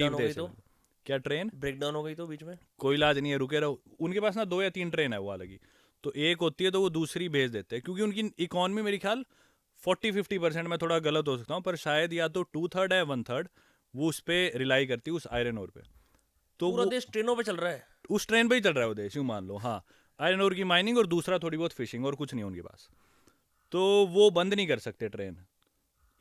Down हो गई देश है तो बिल्कुल। क्या ट्रेन? ब्रेक डाउन हो गई तो बीच में? कोई इलाज नहीं है, रुके रहो। उनके पास ना 2 या 3 ट्रेन है वो अलग ही। तो एक होती है तो वो दूसरी भेज देते हैं, क्योंकि उनकी इकॉनमी मेरी ख्याल 40-50%, मैं थोड़ा गलत हो सकता हूँ पर शायद या तो 2/3 है 1/3 वो उस पर रिलाई करती है, उस आयरन ओर पे। तो पूरा वो देश ट्रेनों पे चल रहा है। उस ट्रेन पे ही चल रहा है वो देश, यूँ मान लो। हाँ, आयरन ओर की माइनिंग और दूसरा थोड़ी बहुत फिशिंग, और कुछ नहीं उनके पास। तो वो बंद नहीं कर सकते ट्रेन,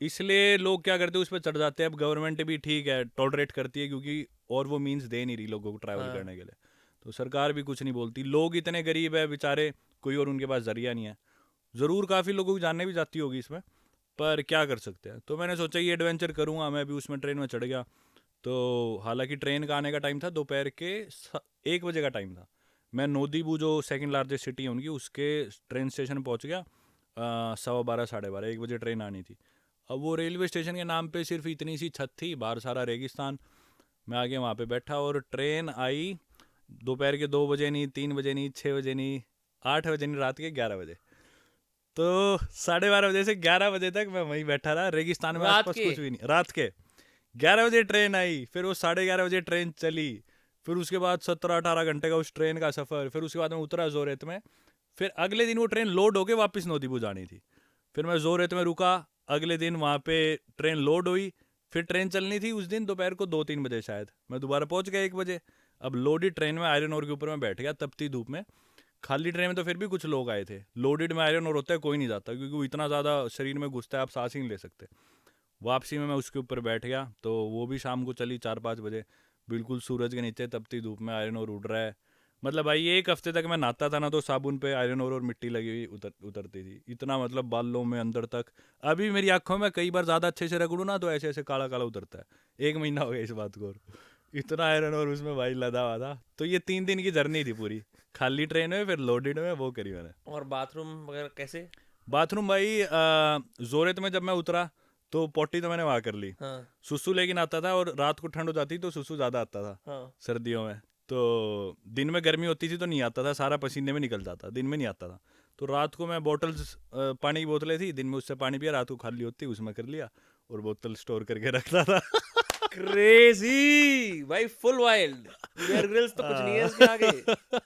इसलिए लोग क्या करते हैं उस पर चढ़ जाते हैं। अब गवर्नमेंट भी ठीक है टॉलरेट करती है, क्योंकि और वो मीन्स दे नहीं रही लोगों को ट्रैवल हाँ। करने के लिए। तो सरकार भी कुछ नहीं बोलती, लोग इतने गरीब है बेचारे, कोई और उनके पास जरिया नहीं है। ज़रूर काफ़ी लोगों की जानने भी जाती होगी इसमें, पर क्या कर सकते हैं। तो मैंने सोचा ये एडवेंचर करूँगा, मैं भी उसमें ट्रेन में चढ़ गया। तो हालांकि ट्रेन का आने का टाइम था दोपहर के 1 बजे का टाइम था। मैं नोदीबू जो सेकंड लार्जेस्ट सिटी है उनकी, उसके ट्रेन स्टेशन पहुंच गया 12:15 12:30 1 बजे ट्रेन आनी थी। अब वो रेलवे स्टेशन के नाम पे सिर्फ इतनी सी छत थी, बाहर सारा रेगिस्तान। मैं आगे वहाँ पे बैठा और ट्रेन आई दोपहर के 2 बजे नहीं, 3 बजे नहीं, 6 बजे नहीं, 8 बजे नहीं, रात के 11 बजे। तो 12:30 बजे से 11 बजे तक मैं वहीं बैठा रहा रेगिस्तान में, रात आसपास के? कुछ भी नहीं। रात के 11 बजे ट्रेन आई, फिर वो 11:30 बजे ट्रेन चली, फिर उसके बाद 17-18 घंटे का उस ट्रेन का सफ़र, फिर उसके बाद मैं उतरा जोरेत में। फिर अगले दिन वो ट्रेन लोड होके वापस नोदीपू जानी थी। फिर मैं जोरेत में रुका, अगले दिन वहाँ पे ट्रेन लोड हुई। फिर ट्रेन चलनी थी उस दिन दोपहर को 2-3 बजे शायद, मैं दोबारा पहुँच गया 1 बजे। अब लोडेड ट्रेन में आयरन ओर के ऊपर मैं बैठ गया तपती धूप में। खाली ट्रेन में तो फिर भी कुछ लोग आए थे, लोडेड में आयरन ओर होता है कोई नहीं जाता, क्योंकि वो इतना ज़्यादा शरीर में घुसता है आप सांस ही नहीं ले सकते। वापसी में मैं उसके ऊपर बैठ गया, तो वो भी शाम को चली 4-5 बजे, बिल्कुल सूरज के नीचे तपती धूप में आयरन और उड़ रहा है। मतलब भाई 1 हफ्ते तक मैं नहाता था ना, तो साबुन पे आयरन और मिट्टी लगी हुई उतरती थी, इतना मतलब बालों में अंदर तक। अभी मेरी आंखों में कई बार ज़्यादा अच्छे से रगड़ू ना तो ऐसे ऐसे काला काला उतरता है। 1 महीना हो गया इस बात को, और इतना आयरन और उसमें भाई लदा हुआ था। तो ये 3 दिन की जर्नी थी पूरी, खाली ट्रेन में फिर लोडेड में, वो करी मैंने। और बाथरूम वगैरह कैसे? बाथरूम भाई जोरेत में जब मैं उतरा तो पोटी तो मैंने वहाँ कर ली। हाँ। सुसु लेकिन आता था, और रात को ठंड हो जाती तो सुसु ज़्यादा आता था हाँ। सर्दियों में। तो दिन में गर्मी होती थी तो नहीं आता था, सारा पसीने में निकल जाता, दिन में नहीं आता था। तो रात को मैं बोतल्स, पानी की बोतलें थी, दिन में उससे पानी पिया, रात को खाली होती उसमें कर लिया, और बोतल स्टोर करके रखता था। क्रेजी भाई, फुल वाइल्ड। बेयर ग्रिल्स तो कुछ नहीं है इसके आगे।